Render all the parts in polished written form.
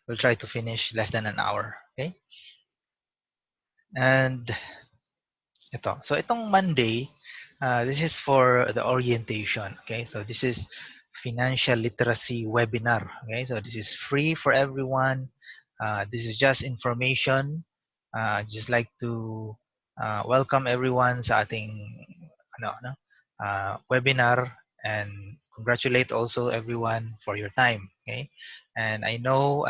we'll try to finish less than an hour. Okay? And ito. So itong Monday, this is for the orientation. Okay, so this is financial literacy webinar. Okay, so this is free for everyone. This is just information. Just like to welcome everyone sa ating webinar, and congratulate also everyone for your time. Okay, and I know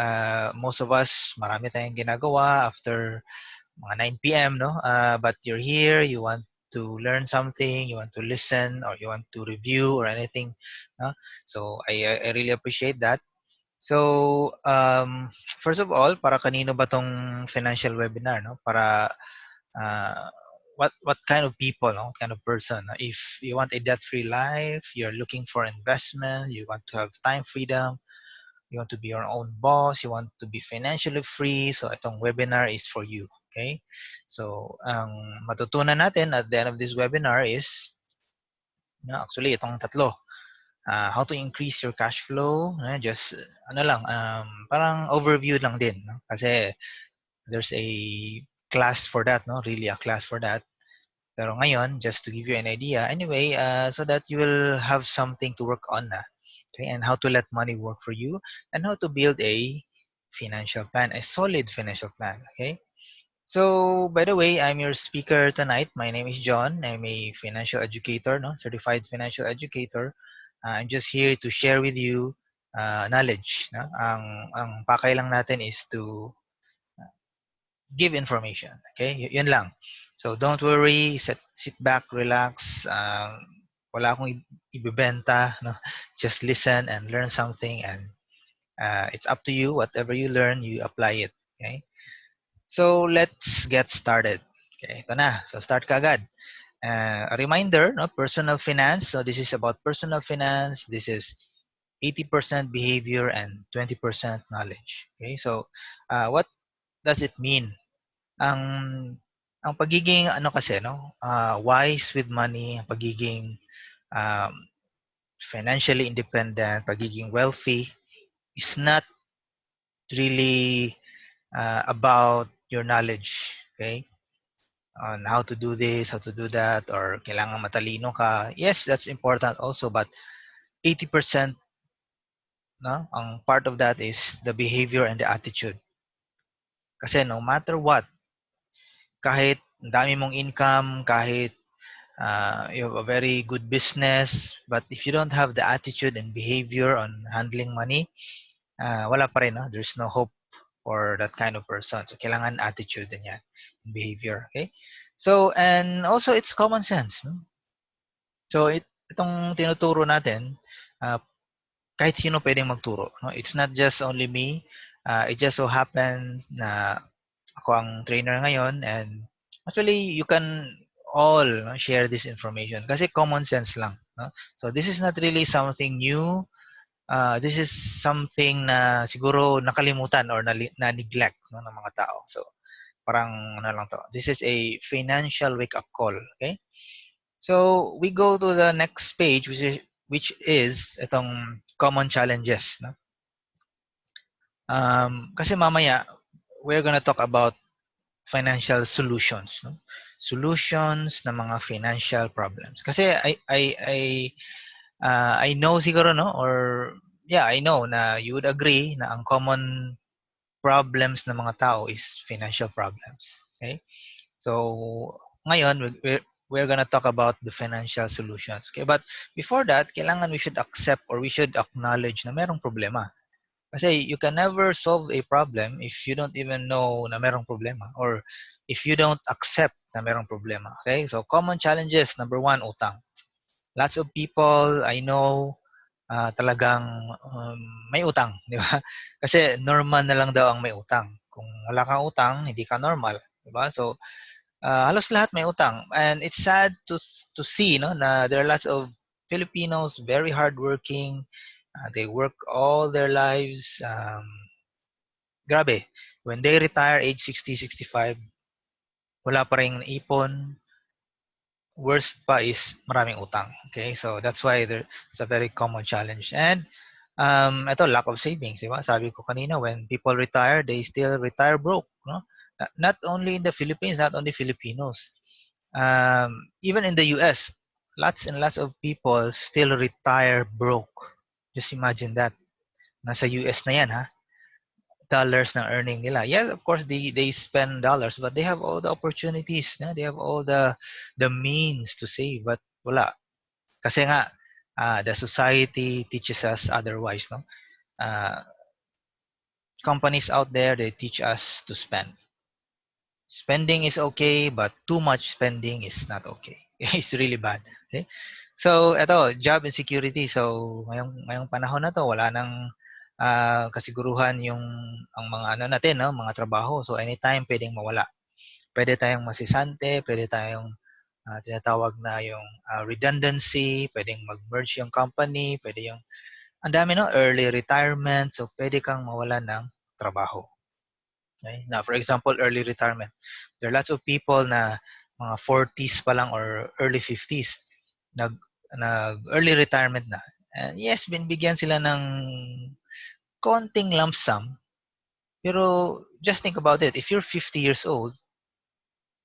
most of us marami tayong ginagawa after mga 9 p.m. no, but you're here, you want to learn something, you want to listen, or you want to review or anything, no? So I really appreciate that. So first of all, para kanino ba tong financial webinar, no? Para uh, what kind of people, no? What kind of person, no? If you want a debt-free life, you're looking for investment, you want to have time freedom, you want to be your own boss, you want to be financially free, so itong webinar is for you. Okay? So, ang matutunan natin at the end of this webinar is, actually, itong tatlo. How to increase your cash flow, just, parang overview lang din. No? Kasi, there's a class for that, no? Really a class for that. Pero ngayon, just to give you an idea, anyway, so that you will have something to work on na. Okay, and how to let money work for you, and how to build a financial plan, a solid financial plan. Okay, so by the way, I'm your speaker tonight. My name is John. I'm a financial educator, no, certified financial educator. I'm just here to share with you knowledge. No? Ang pakay lang natin is to give information. Okay, yun lang. So don't worry, sit back, relax. Wala akong ibebenta, no? Just listen and learn something, and it's up to you. Whatever you learn, you apply it. Okay. So let's get started. Okay, ito na. So start kagad. A reminder, no, personal finance. So this is about personal finance. This is 80% behavior and 20% knowledge. Okay, so what does it mean? Ang ang pagiging kasi, no, wise with money, pagiging um, financially independent, pagiging wealthy is not really about your knowledge, okay? On how to do this, how to do that, or kailangan matalino ka. Yes, that's important also, but 80%, no, ang part of that is the behavior and the attitude. Kasi no matter what, kahit dami mong income, kahit you have a very good business, but if you don't have the attitude and behavior on handling money, wala pa rin, no? There's no hope for that kind of person. So, kailangan attitude din yan, behavior, okay? So, and also it's common sense, no? So, itong tinuturo natin, kahit sino pwedeng magturo, no? It's not just only me. It just so happens na ako ang trainer ngayon, and actually you can all share this information kasi common sense lang, no? So this is not really something new. This is something na siguro nakalimutan or na neglect, no, ng mga tao. So parang ano lang to. This is a financial wake up call, okay? So we go to the next page, which is itong common challenges, no? Kasi mamaya we're gonna talk about financial solutions, no? Solutions ng mga financial problems. Kasi I know siguro, no, or yeah, I know na you would agree na ang common problems ng mga tao is financial problems. Okay? So ngayon we're gonna talk about the financial solutions. Okay? But before that, kailangan we should accept or we should acknowledge na merong problema. Kasi you can never solve a problem if you don't even know na merong problema, or if you don't accept na merong problema. Okay? So common challenges, number one, utang. Lots of people I know talagang may utang, di ba? Kasi normal na lang daw ang may utang. Kung wala kang utang, hindi ka normal, di ba? So halos lahat may utang, and it's sad to see, no, na there are lots of Filipinos very hardworking. They work all their lives. Grabe, when they retire age 60, 65, wala pa rin ipon. Worst pa is maraming utang. Okay, so that's why it's a very common challenge. And Ito, lack of savings, di ba? Sabi ko kanina, when people retire, they still retire broke, no? Not only in the Philippines, not only Filipinos. Even in the US, lots and lots of people still retire broke. Just imagine that. Nasa US na yan, ha? Dollars na earning nila. Yes, of course, they spend dollars, but they have all the opportunities, no? They have all the means to save, but wala. Kasi nga, the society teaches us otherwise, no? Uh, Companies out there, they teach us to spend. Spending is okay, but too much spending is not okay. It's really bad. Okay? So, ito, job insecurity. So, ngayong panahon na to, wala nang kasiguruhan yung ang mga ano natin, no, mga trabaho. So, anytime pwedeng mawala. Pwede tayong masisante, pwede tayong tinatawag na yung redundancy, pwedeng mag-merge yung company, pwede yung ang dami, no, early retirement. So, pwede kang mawala ng trabaho. Okay? Now, for example, early retirement. There are lots of people na mga 40s pa lang or early 50s nag early retirement na. And yes, binibigyan sila ng konting lump sum. Pero just think about it. If you're 50 years old,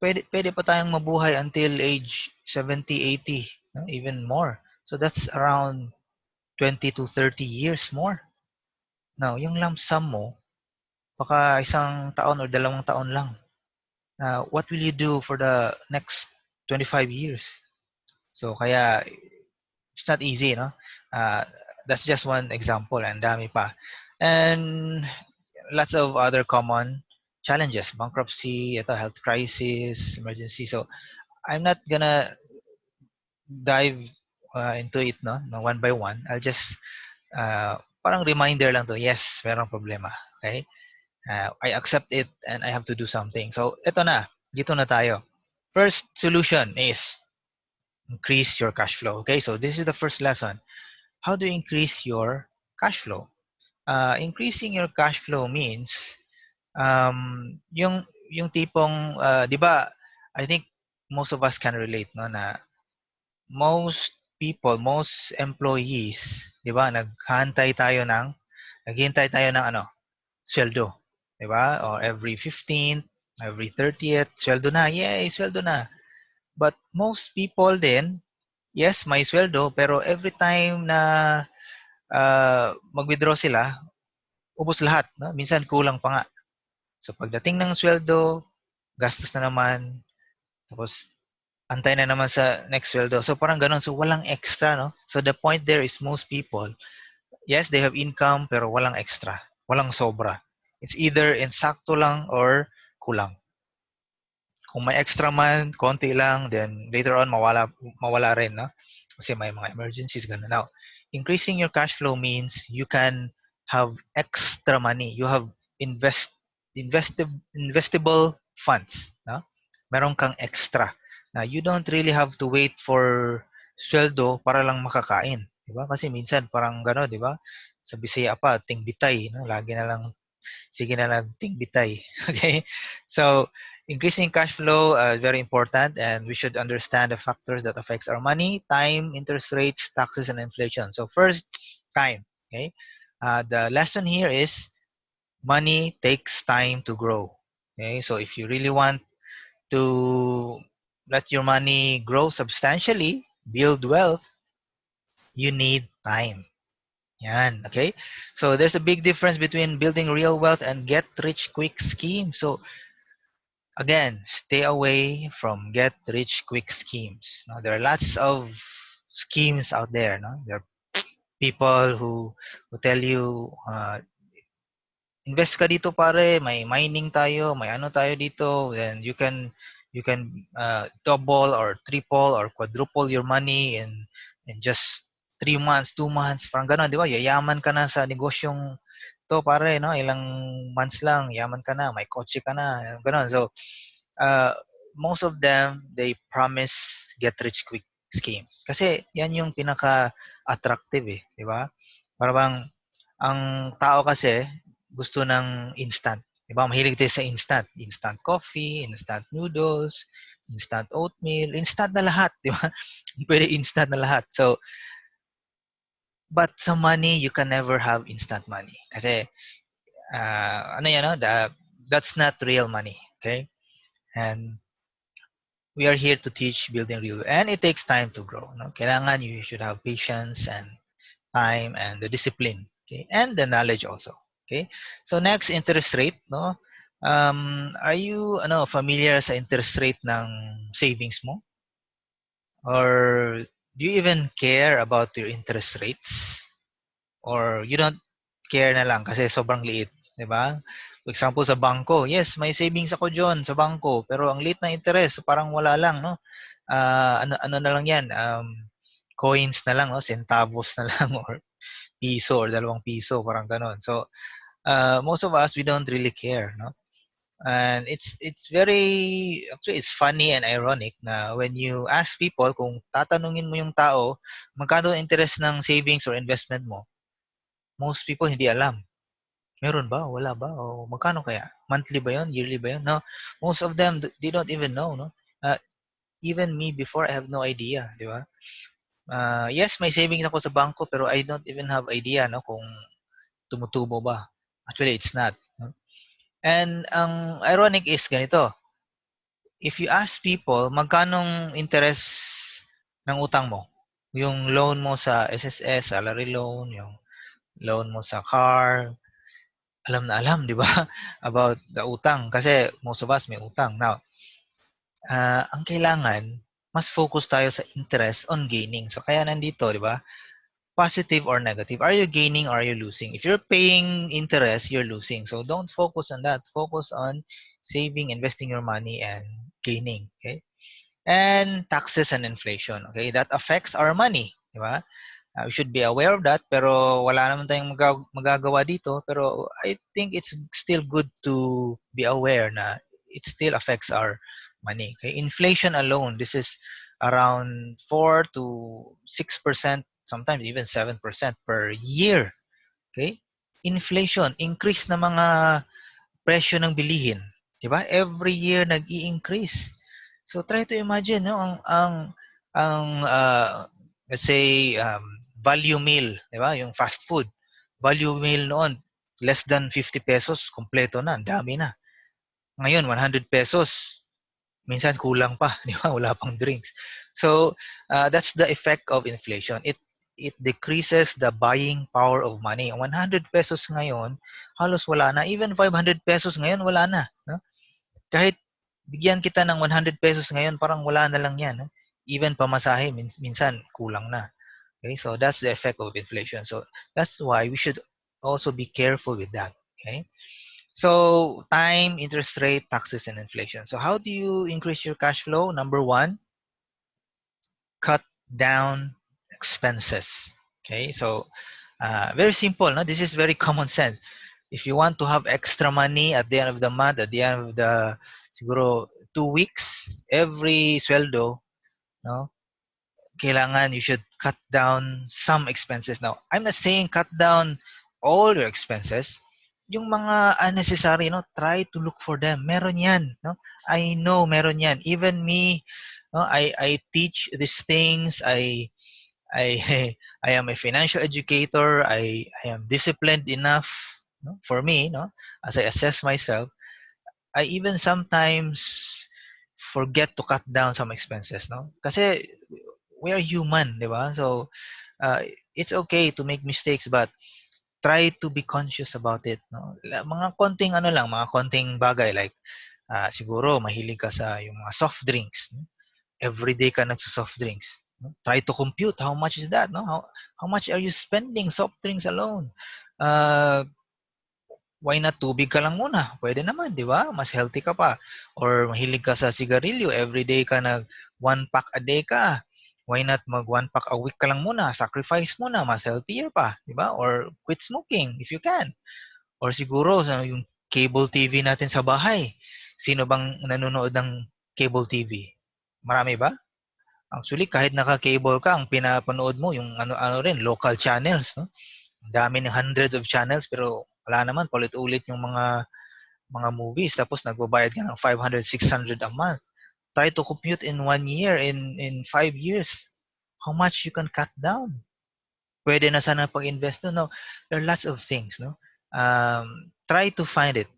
pwede pa tayong mabuhay until age 70, 80, no? Even more. So that's around 20 to 30 years more. Now, yung lump sum mo, baka isang taon or dalawang taon lang. What will you do for the next 25 years? So kaya it's not easy, no? Uh, that's just one example, and dami pa. And lots of other common challenges, bankruptcy, ito, health crisis, emergency. So I'm not gonna dive into it, no, one by one. I'll just parang reminder lang to. Yes, merong problema. Okay? I accept it and I have to do something. So ito na, dito na tayo. First solution is increase your cash flow. Okay, so this is the first lesson. How do you increase your cash flow? Increasing your cash flow means yung tipong 'di ba, I think most of us can relate, no, na most people, most employees, 'di ba, naghihintay tayo ng ano, sweldo, 'di ba? Or every 15th, every 30th, sweldo na. Yay, sweldo na. But most people din, yes, may sweldo, pero every time na mag-withdraw sila, ubos lahat. No? Minsan kulang pa nga. So pagdating ng sweldo, gastos na naman, tapos antay na naman sa next sweldo. So parang ganun. So walang extra. No? So the point there is most people, yes, they have income, pero walang extra. Walang sobra. It's either insakto lang or kulang. Kung may extra man, konti lang, then later on mawala rin, no? Kasi may mga emergencies ganun. Now, increasing your cash flow means you can have extra money. You have investable funds, no? Meron kang extra. Now, you don't really have to wait for sweldo para lang makakain, 'di ba? Kasi minsan parang gano'n, 'di ba? Sa Bisaya pa, tingbitay, no? Lagi na lang sige na lang tingbitay. Okay? So, increasing cash flow is very important, and we should understand the factors that affects our money, time, interest rates, taxes, and inflation. So first, time. Okay? The lesson here is money takes time to grow. Okay? So if you really want to let your money grow substantially, build wealth, you need time. Yan, okay? So there's a big difference between building real wealth and get rich quick scheme. So again, stay away from get rich quick schemes. Now, there are lots of schemes out there. No? There are people who tell you, invest ka dito pare, may mining tayo, may ano tayo dito, then you can double or triple or quadruple your money in just 3 months, 2 months, parang gano'n, di ba? Yayaman ka na sa negosyong to pare, no? Ilang months lang, yaman ka na, may kotse ka na, gano'n. So, uh, most of them, they promise get rich quick schemes. Kasi yan yung pinaka-attractive eh, di ba? Para bang, ang tao kasi gusto ng instant. Di ba? Mahilig tayo sa instant. Instant coffee, instant noodles, instant oatmeal, instant na lahat, di ba? Pwede instant na lahat. So, But some money, you can never have instant money. Kasi, ano yan, no? That's not real money. Okay? And we are here to teach building real. And it takes time to grow. No? Kailangan you should have patience and time and the discipline. Okay? And the knowledge also. Okay? So next, interest rate. No? Are you familiar sa interest rate ng savings mo? Or do you even care about your interest rates? Or you don't care na lang kasi sobrang liit, 'di ba? For example sa bangko, yes, may savings ako diyon sa bangko, pero ang liit ng interest, so parang wala lang, no? Ano na lang 'yan, coins na lang, no? Centavos na lang or piso or dalawang piso, parang gano'n. So, most of us we don't really care, no? And it's very actually it's funny and ironic na when you ask people kung tatanungin mo yung tao magkano interest ng savings or investment mo, most people hindi alam. Meron ba? Wala ba? O magkano kaya? Monthly ba 'yon? Yearly ba 'yon? No. Most of them they don't even know, no. Uh, Even me before I have no idea, di ba? Yes, may savings ako sa bangko pero I don't even have idea no kung tumutubo ba. Actually, it's not. No? And ang ironic is ganito, if you ask people magkanong interest ng utang mo, yung loan mo sa SSS, salary loan, yung loan mo sa car, alam na alam, di ba? About the utang. Kasi most of us may utang. Now, ang kailangan, mas focus tayo sa interest on gaining. So, kaya nandito, di ba? Positive or negative. Are you gaining or are you losing? If you're paying interest, you're losing. So, don't focus on that. Focus on saving, investing your money, and gaining. Okay? And taxes and inflation. Okay? That affects our money. Di ba? We should be aware of that, pero wala naman tayong magagawa dito. Pero I think it's still good to be aware na it still affects our money. Okay? Inflation alone, this is around 4 to 6%, sometimes even 7% per year. Okay? Inflation, increase na mga presyo ng bilihin. 'Di ba? Every year nag-i-increase. So try to imagine no ang let's say value meal, 'di ba? Yung fast food. Value meal noon less than 50 pesos, kompleto na, ang dami na. Ngayon 100 pesos, minsan kulang pa, 'di ba? Wala pang drinks. So that's the effect of inflation. It decreases the buying power of money. 100 pesos ngayon, halos wala na. Even 500 pesos ngayon, wala na. No? Kahit bigyan kita ng 100 pesos ngayon, parang wala na lang yan. No? Even pamasahe, minsan kulang na. Okay, so that's the effect of inflation. So that's why we should also be careful with that. Okay, so time, interest rate, taxes, and inflation. So how do you increase your cash flow? Number one, cut down expenses. Okay, so very simple. No? This is very common sense. If you want to have extra money at the end of the month, at the end of the siguro 2 weeks, every sweldo, no, kailangan you should cut down some expenses. Now, I'm not saying cut down all your expenses. Yung mga unnecessary, no, try to look for them. Meron yan, no? I know meron yan. Even me, no, I teach these things. I I am a financial educator. I am disciplined enough, no, for me, no, as I assess myself. I even sometimes forget to cut down some expenses, no? Kasi we are human, di ba? So, uh, it's okay to make mistakes, but try to be conscious about it, no? Mga konting ano lang, mga konting bagay like siguro mahilig ka sa yung mga soft drinks. No? Every day ka nagsa-soft drinks. No? Try to compute how much is that, no? How much are you spending soft drinks alone? Uh, why not tubig ka lang muna? Pwede naman, di ba? Mas healthy ka pa. Or mahilig ka sa sigarilyo, everyday ka nag one pack a day ka. Why not mag one pack a week ka lang muna? Sacrifice muna, mas healthier pa, di ba? Or quit smoking if you can. Or siguro yung cable TV natin sa bahay. Sino bang nanonood ng cable TV? Marami ba? Actually, kahit naka-cable ka, ang pinapanood mo yung ano rin, local channels, no? Ang dami ng hundreds of channels pero wala naman paulit-ulit yung mga movies tapos nagbabayad ka ng 500, 600 a month. Try to compute in 1 year, in 5 years, how much you can cut down pwede na sana pag-invest. No, there are lots of things, no? Try to find it.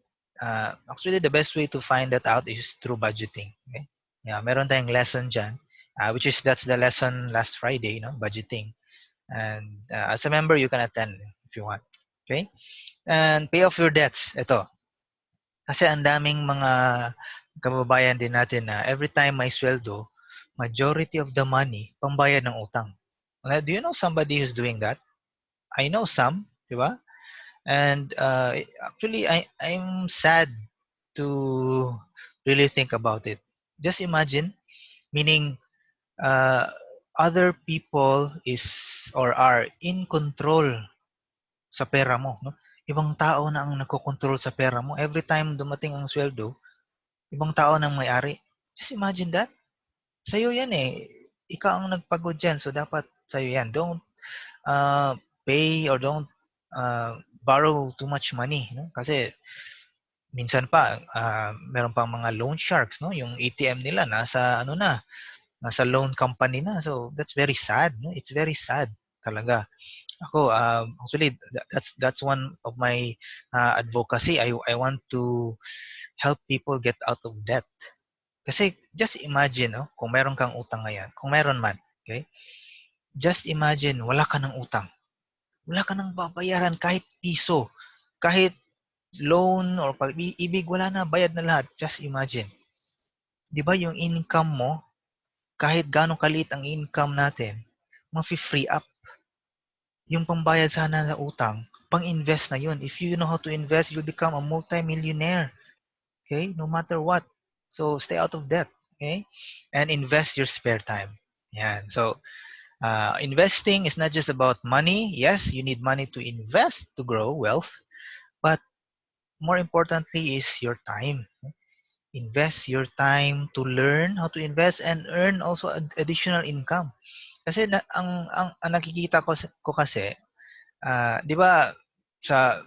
Actually, the best way to find that out is through budgeting. Okay? Yeah, meron tayong lesson dyan, which is that's the lesson last Friday, no? Budgeting. And as a member, you can attend if you want. Okay? And pay off your debts. Ito. Kasi ang daming mga kababayan din natin na every time may sweldo, majority of the money, pambayad ng utang. Do you know somebody who's doing that? I know some, di ba? And actually, I'm sad to really think about it. Just imagine, meaning other people is or are in control sa pera mo. No? Ibang tao na ang nagkocontrol sa pera mo. Every time dumating ang sweldo, ibang tao nang may-ari. Just imagine that. Sa'yo yan eh. Ikaw ang nagpagod dyan, so dapat sa'yo yan. Don't pay or don't borrow too much money. No? Kasi minsan pa, meron pang mga loan sharks. No? Yung ATM nila, nasa nasa loan company na. So that's very sad. No? It's very sad talaga. Ako, actually, that's one of my advocacy. I want to help people get out of debt. Kasi just imagine, no, kung meron kang utang ngayon, kung meron man, okay? Just imagine, wala ka ng utang. Wala ka ng babayaran kahit piso. Kahit loan or pag-ibig, wala na, bayad na lahat. Just imagine. Di ba yung income mo, kahit gano'ng kaliit ang income natin, ma-free up. Yung pambayad sana sa utang, pang-invest na yun. If you know how to invest, you'll become a multi-millionaire. Okay? No matter what. So, stay out of debt. Okay? And invest your spare time. Yan. So, investing is not just about money. Yes, you need money to invest to grow wealth. But more importantly is your time. Invest your time to learn how to invest and earn also additional income. Kasi ang nakikita ko kasi, 'di ba sa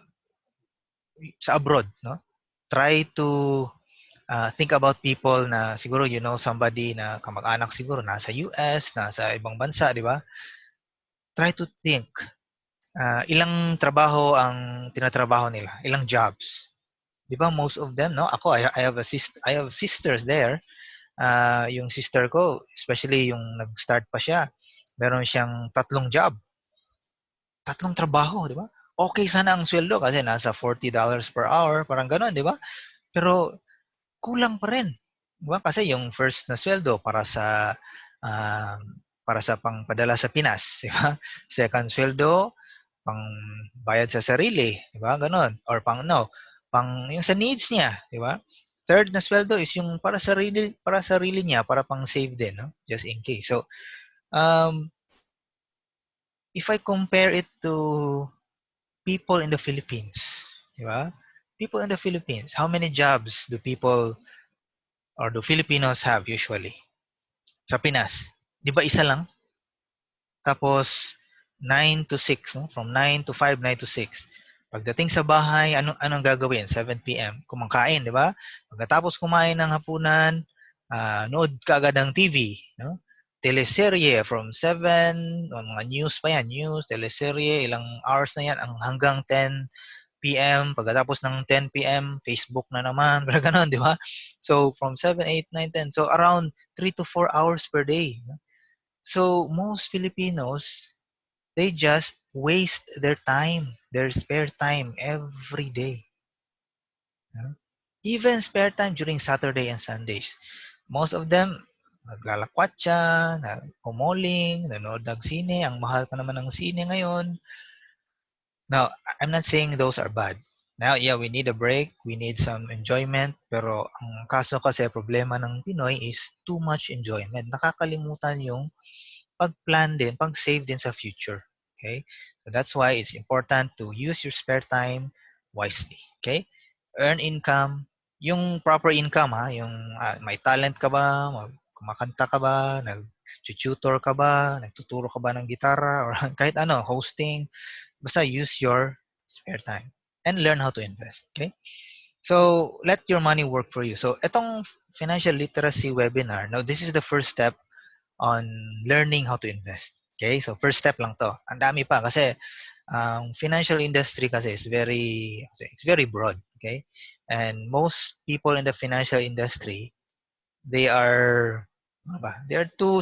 abroad, no? Try to think about people na siguro you know somebody na kamag-anak siguro nasa US, nasa ibang bansa, 'di ba? Try to think ilang trabaho ang tinatrabaho nila, ilang jobs. 'Di ba most of them, no? Ako I have I have sisters there. Yung sister ko, especially yung nag-start pa siya, meron siyang tatlong job. Tatlong trabaho, di ba? Okay sana ang sweldo kasi nasa $40 per hour, parang gano'n, di ba? Pero kulang pa rin. Di ba? Kasi yung first na sweldo uh, para sa pangpadala sa Pinas, di ba? Second sweldo, pang bayad sa sarili, di ba? Ganon. Or pang yung sa needs niya, di ba? Third na sweldo is yung para sarili niya, para pang save din, no? Just in case. So, if I compare it to people in the Philippines, di ba? People in the Philippines, how many jobs do people or do Filipinos have usually? Sa Pinas, di ba isa lang? Tapos 9 to 6, no? From 9 to 5, 9 to 6. Pagdating sa bahay, anong gagawin? 7 p.m. Kumakain, di ba? Pagkatapos kumain ng hapunan, nood ka agad ng TV, no? Teleserye from 7, mga news pa yan, news, teleserye, ilang hours na yan, hanggang 10 p.m. Pagkatapos ng 10 p.m., Facebook na naman, pero ganun, di ba? So, from 7, 8, 9, 10. So, around 3 to 4 hours per day. So, most Filipinos, they just waste their time, their spare time every day. Even spare time during Saturday and Sundays. Most of them, naglalakwat siya, umuling, nanood ng sine. Ang mahal pa naman ng sine ngayon. Now, I'm not saying those are bad. Now, yeah, we need a break. We need some enjoyment. Pero ang kaso kasi, problema ng Pinoy is too much enjoyment. Nakakalimutan yung pag-plan din, pag-save din sa future. Okay? So that's why it's important to use your spare time wisely. Okay? Earn income. Yung proper income, ha? Yung may talent ka ba? Kumakanta ka ba? Nag-tutor ka ba? Nagtuturo ka ba ng gitara? Or kahit ano, hosting. Basta use your spare time and learn how to invest. Okay? So, let your money work for you. So, itong financial literacy webinar, now this is the first step on learning how to invest. Okay? So first step lang to. Ang dami pa kasi financial industry kasi is it's very broad, okay? And most people in the financial industry, they are ano ba? They are too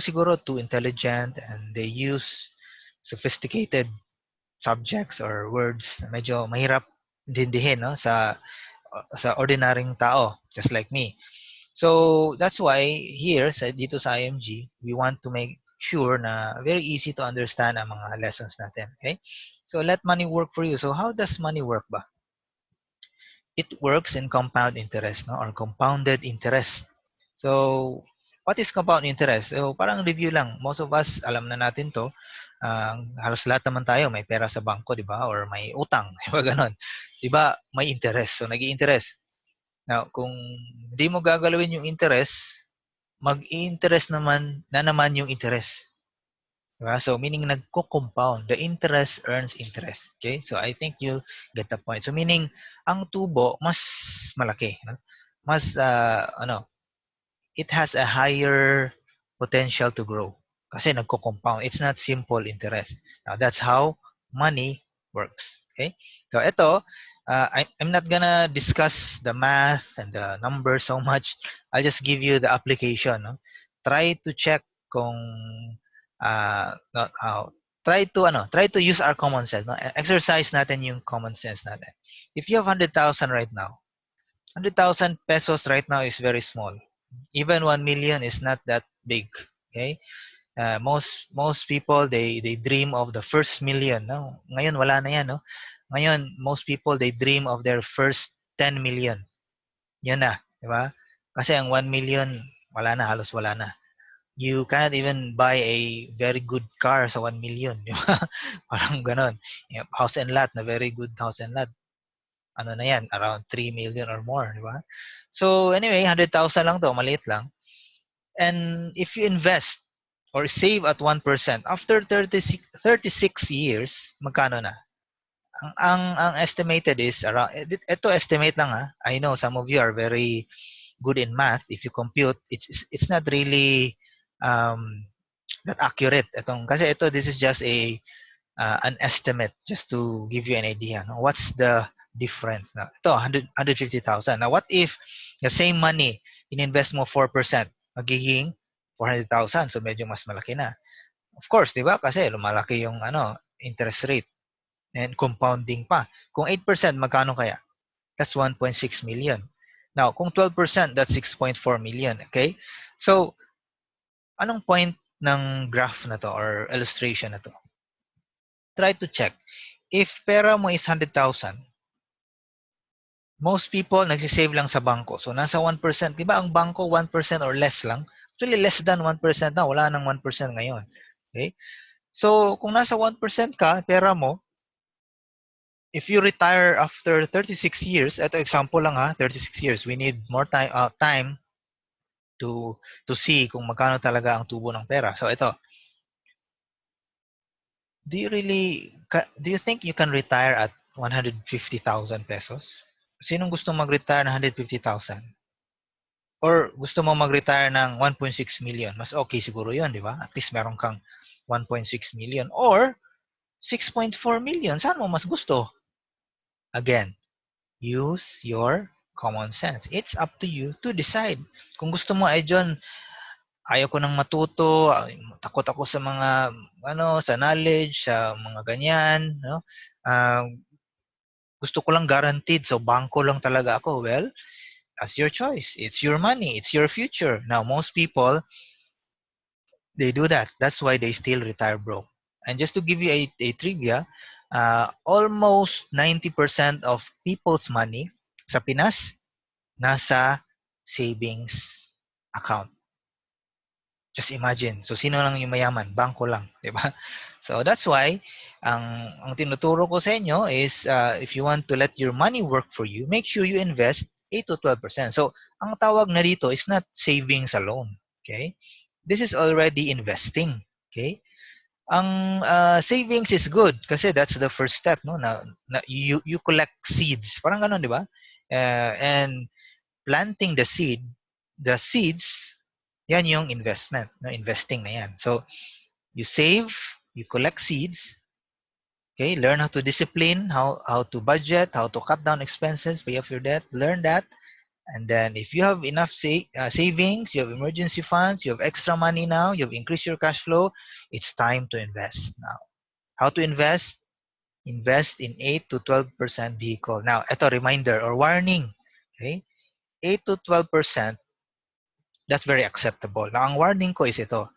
intelligent, and they use sophisticated subjects or words na medyo mahirap intindihin, no, sa ordinaryong tao just like me. So that's why here dito sa IMG, we want to make sure na very easy to understand ang mga lessons natin. Okay? So let money work for you. So how does money work ba? It works in compound interest, no, or compounded interest. So what is compound interest? So parang review lang. Most of us alam na natin to. Halos lahat naman tayo may pera sa bangko, di ba? Or may utang, di ba ganon? Di ba? May interest. So nag-i-interest. Now, kung hindi mo gagalawin yung interest, mag-i-interest naman yung interest. Diba? So, meaning nagko-compound. The interest earns interest. Okay? So, I think you get the point. So, meaning, ang tubo, mas malaki. No? Mas, it has a higher potential to grow. Kasi nagko-compound. It's not simple interest. Now, that's how money works. Okay? So, ito, I'm not gonna discuss the math and the numbers so much. I'll just give you the application. No? Try to check kung try to use our common sense. No? Exercise natin yung common sense natin. If you have 100,000 right now, 100,000 pesos right now is very small. Even 1 million is not that big. Okay? Most people they dream of the first million. No? Ngayon wala na yan. No? Ngayon most people they dream of their first 10 million. Yan na, di ba? Kasi ang 1 million wala na, halos wala na. You cannot even buy a very good car sa 1 million, di ba? Parang ganon. House and lot, na very good house and lot. Ano na yan, around 3 million or more, di ba? So anyway, 100,000 lang to, maliit lang. And if you invest or save at 1%, after 36 years, magkano na? Ang estimated is around, ito estimate lang ha. I know some of you are very good in math. If you compute, it's not really that accurate. Kasi this is just an estimate just to give you an idea. No? What's the difference? Now, ito, 150,000. Now, what if the same money, ininvest mo 4%, magiging 400,000. So, medyo mas malaki na. Of course, di ba? Kasi lumalaki yung interest rate and compounding pa. Kung 8%, magkano kaya? That's 1.6 million. Now, kung 12%, that's 6.4 million. Okay? So, anong point ng graph na to or illustration na to? Try to check. If pera mo is 100,000, most people nagsisave lang sa bangko. So, nasa 1%. Di ba ang bangko 1% or less lang? Actually, less than 1% na. Wala nang 1% ngayon. Okay? So, kung nasa 1% ka, pera mo, if you retire after 36 years, ito example lang ha, 36 years, we need more time to see kung magkano talaga ang tubo ng pera. So, ito. Do you think you can retire at 150,000 pesos? Sinong gusto mag-retire ng 150,000? Or gusto mo mag-retire ng 1.6 million? Mas okay siguro yun, di ba? At least meron kang 1.6 million. Or 6.4 million. Saan mo mas gusto? Again, use your common sense. It's up to you to decide. Kung gusto mo, John, ayaw ko nang matuto, takot ako sa mga, sa knowledge, sa mga ganyan, no? Gusto ko lang guaranteed, so bangko lang talaga ako. Well, that's your choice. It's your money. It's your future. Now, most people, they do that. That's why they still retire broke. And just to give you a trivia, almost 90% of people's money sa Pinas, nasa savings account. Just imagine. So, sino lang yung mayaman? Bangko lang. Diba? So, that's why, ang tinuturo ko sa inyo is, if you want to let your money work for you, make sure you invest 8 to 12%. So, ang tawag na dito is not savings alone. Okay? This is already investing. Okay? Ang savings is good kasi that's the first step, no? Na you collect seeds. Parang gano'n, di ba? And planting the seeds, yan yung investment, no? Investing na yan. So, you save, you collect seeds. Okay, learn how to discipline, how to budget, how to cut down expenses, pay off your debt. Learn that, and then if you have enough savings, you have emergency funds, you have extra money now, you've increased your cash flow. It's time to invest now. How to invest? Invest in 8 to 12% vehicle. Now, ito reminder or warning. Okay, 8 to 12%. That's very acceptable. Now, ang warning ko is ito.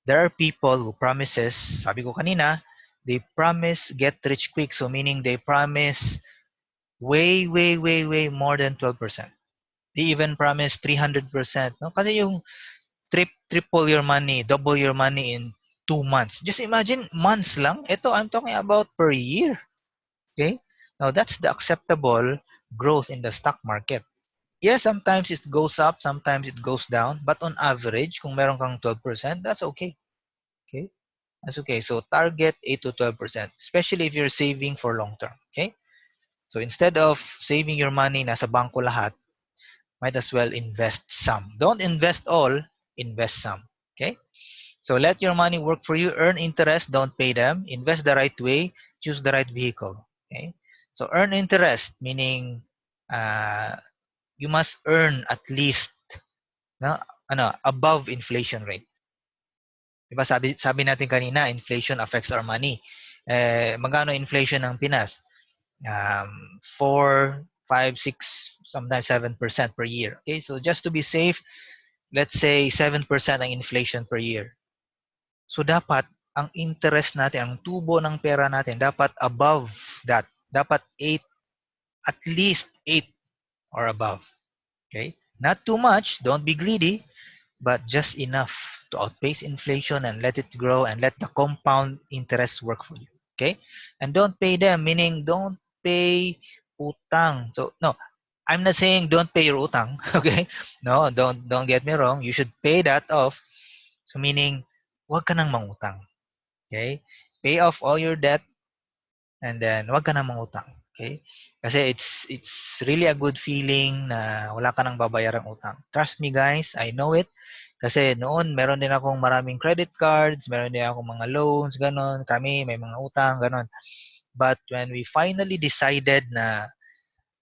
There are people who promises, sabi ko kanina, they promise get rich quick. So meaning they promise way more than 12%. They even promise 300%. No? Kasi yung triple your money, double your money in 2 months. Just imagine, months lang. Ito, I'm talking about per year. Okay? Now, that's the acceptable growth in the stock market. Yes, sometimes it goes up, sometimes it goes down. But on average, kung meron kang 12%, that's okay. Okay? That's okay. So target 8 to 12%, especially if you're saving for long term. Okay? So instead of saving your money nasa bangko lahat, might as well invest some. Don't invest all, invest some. Okay? So let your money work for you. Earn interest, don't pay them. Invest the right way, choose the right vehicle. Okay? So earn interest, meaning you must earn at least above inflation rate. Diba sabi natin kanina, inflation affects our money. Magkano inflation ng Pinas? 4, 5, 6, sometimes 7% per year. Okay, so just to be safe, let's say 7% ang inflation per year. So dapat ang interest natin, ang tubo ng pera natin, dapat above that. Dapat 8, at least 8 or above. Okay? Not too much, don't be greedy, but just enough to outpace inflation and let it grow and let the compound interest work for you. Okay? And don't pay them, meaning don't pay utang. So no, I'm not saying don't pay your utang, okay? No, don't get me wrong. You should pay that off. So meaning, wag ka nang mangutang. Okay? Pay off all your debt and then wag ka nang mangutang. Okay? Kasi it's really a good feeling na wala ka nang babayarang utang. Trust me guys, I know it. Kasi noon, meron din akong maraming credit cards, meron din akong mga loans, ganon. Kami, may mga utang, ganon. But when we finally decided na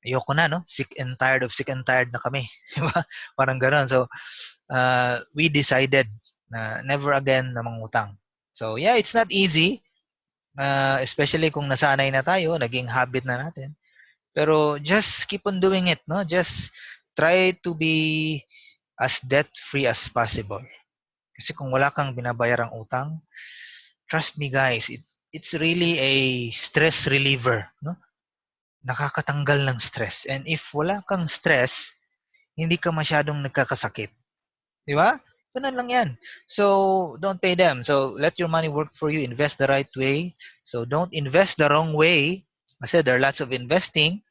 ayoko na, no? Sick and tired na kami. Parang ganon. So, we decided na never again na mangutang. So, yeah, it's not easy. Especially kung nasanay na tayo, naging habit na natin. Pero just keep on doing it, no? Just try to be as debt-free as possible. Kasi kung wala kang binabayarang utang, trust me guys, it's really a stress reliever, no? Nakakatanggal ng stress. And if wala kang stress, hindi ka masyadong nagkakasakit. Di ba? Ganun lang yan. So, don't pay them. So, let your money work for you. Invest the right way. So, don't invest the wrong way. Kasi there are lots of investing.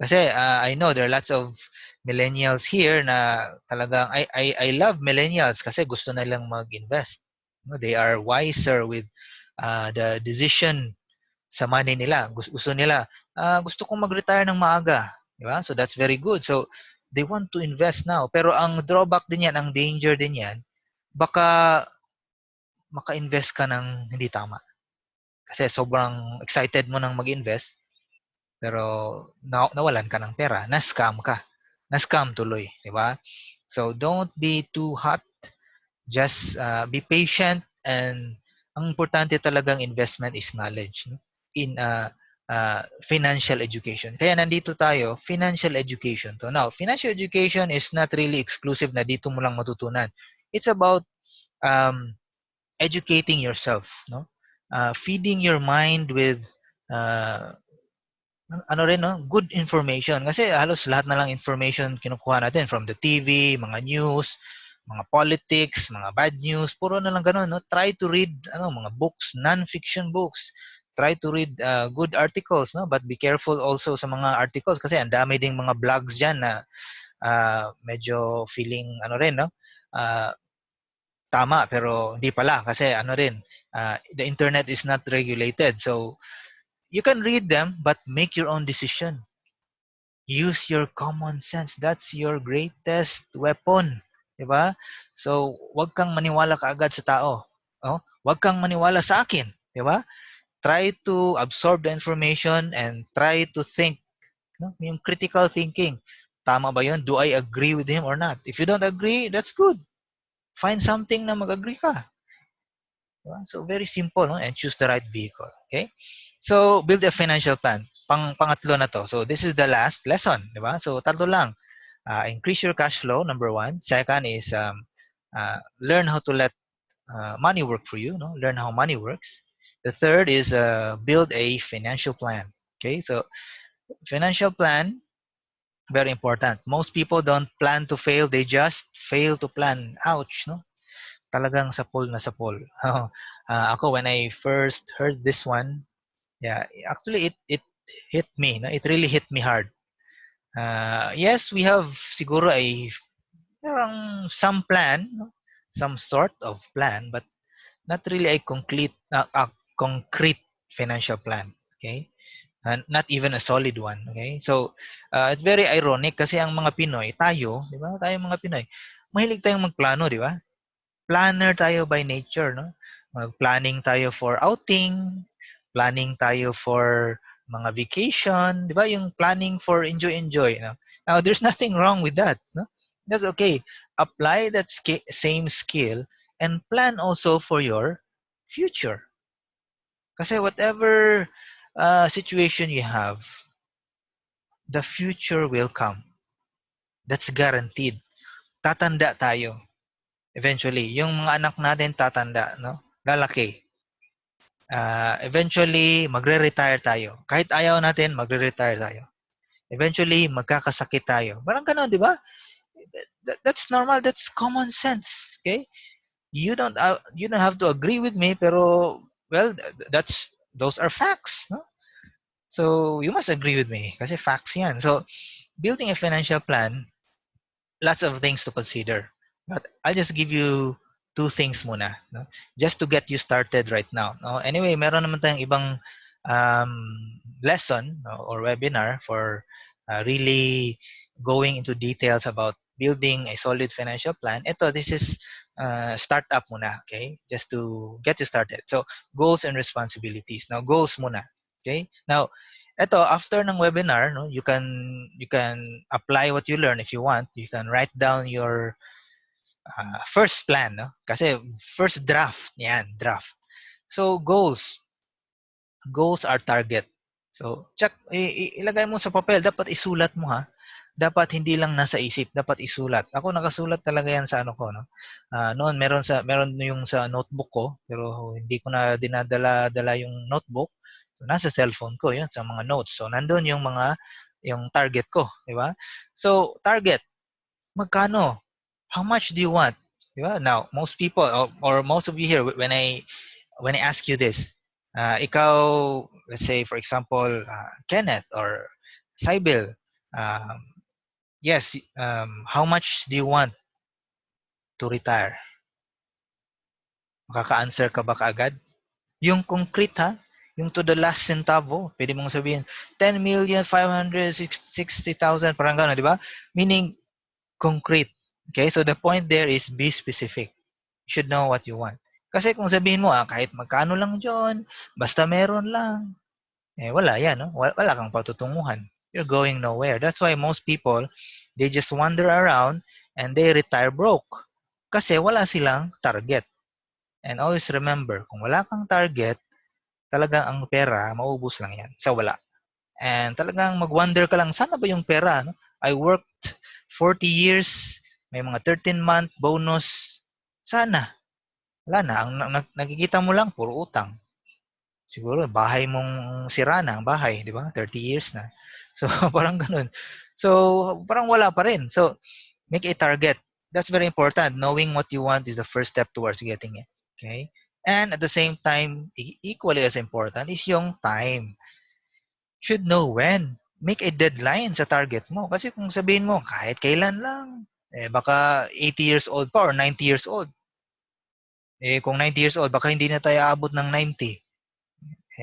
Kasi I know there are lots of millennials here na talagang I love millennials kasi gusto nilang mag-invest. They are wiser with the decision sa money nila. Gusto nila, gusto kong mag-retire ng maaga. Di ba? So that's very good. So they want to invest now. Pero ang drawback din yan, ang danger din yan, baka maka-invest ka ng hindi tama. Kasi sobrang excited mo nang mag-invest, pero nawalan ka ng pera, na-scam ka. Na-scam tuloy, di ba? So don't be too hot. Just be patient, and ang importante talagang investment is knowledge, no? In financial education. Kaya nandito tayo, financial education to. Now, financial education is not really exclusive na dito mo lang matutunan. It's about educating yourself, no? Feeding your mind with uh, good information. Kasi halos lahat na lang information kinukuha natin from the TV, mga news, mga politics, mga bad news, puro na lang ganun, no? Try to read mga books, non-fiction books. Try to read good articles, no? But be careful also sa mga articles kasi ang dami ding mga blogs diyan na medyo feeling no? Tama pero hindi pala kasi the internet is not regulated. So you can read them but make your own decision. Use your common sense. That's your greatest weapon. Diba? So, wag kang maniwala kaagad sa tao. Oh? Wag kang maniwala sa akin. Di ba? Try to absorb the information and try to think. No? Yung critical thinking. Tama ba yun? Do I agree with him or not? If you don't agree, that's good. Find something na mag-agree ka. Diba? So, very simple, no? And choose the right vehicle. Okay? So, build a financial plan. Pangatlo na to. So, this is the last lesson. Diba? So, tatlo lang. Increase your cash flow, number one. Second is learn how to let money work for you. No? Learn how money works. The third is build a financial plan. Okay? So, financial plan, very important. Most people don't plan to fail. They just fail to plan. Ouch, no? Talagang sapol na sapol. Ako, when I first heard this one, yeah, actually it hit me. No? It really hit me hard. Yes, we have siguro merong some plan, no? Some sort of plan, but not really a concrete financial plan. Okay? And not even a solid one. Okay? So, it's very ironic kasi ang mga Pinoy, tayo, di ba? Tayo mga Pinoy, mahilig tayong magplano, di ba? Planner tayo by nature, no? Mag-planning tayo for outing, planning tayo for mga vacation, di ba? Yung planning for enjoy. No? Now, there's nothing wrong with that. No? That's okay. Apply that same skill and plan also for your future. Kasi whatever situation you have, the future will come. That's guaranteed. Tatanda tayo. Eventually, yung mga anak natin tatanda, no? Lalaki. Eventually, magre-retire tayo. Kahit ayaw natin, magre-retire tayo. Eventually, magkakasakit tayo. Parang gano'n, di ba? That's normal. That's common sense. Okay? You don't have to agree with me, pero well, those are facts, no? So, you must agree with me kasi facts 'yan. So, building a financial plan, lots of things to consider. But I'll just give you two things muna, no? Just to get you started right now. No? Anyway, meron naman tayong ibang um, lesson, no, or webinar for really going into details about building a solid financial plan. This is startup muna, okay? Just to get you started. So, goals and responsibilities. Now, goals muna, okay? Now, after ng webinar, no, you can apply what you learn if you want. You can write down your first plan, no? Kasi first draft, yan, draft. So goals are target. So check, ilagay mo sa papel, dapat isulat mo ha. Dapat hindi lang nasa isip, dapat isulat. Ako nakasulat talaga yan sa ano ko, no. Noon meron yung sa notebook ko, pero hindi ko na dinadala yung notebook. So, nasa cellphone ko 'yun sa mga notes. So nandoon yung target ko, di ba? So target, magkano? How much do you want? Di ba? Now, most people or most of you here when I ask you this, ikaw, let's say for example, Kenneth or Sybil, um, yes, how much do you want to retire? Makaka-answer ka ba kaagad? Yung concrete ha, yung to the last centavo, pwede mong sabihin 10,560,000, parang gano'n, di ba? Meaning concrete. Okay, so the point there is be specific. You should know what you want. Kasi kung sabihin mo, kahit magkano lang dyan, basta meron lang, wala yan, no? Wala kang patutunguhan. You're going nowhere. That's why most people, they just wander around and they retire broke. Kasi wala silang target. And always remember, kung wala kang target, talagang ang pera, maubos lang yan sa wala. And talagang mag-wonder ka lang, sana ba yung pera? No? I worked 40 years, may mga 13-month bonus. Sana. Wala na. Ang nakikita mo lang, puro utang. Siguro, bahay mong sira na ang bahay, di ba? 30 years na. So, parang ganun. So, parang wala pa rin. So, make a target. That's very important. Knowing what you want is the first step towards getting it. Okay? And at the same time, equally as important is yung time. Should know when. Make a deadline sa target mo. Kasi kung sabihin mo, kahit kailan lang, baka 80 years old pa or 90 years old. Kung 90 years old, baka hindi na tayo aabot ng 90.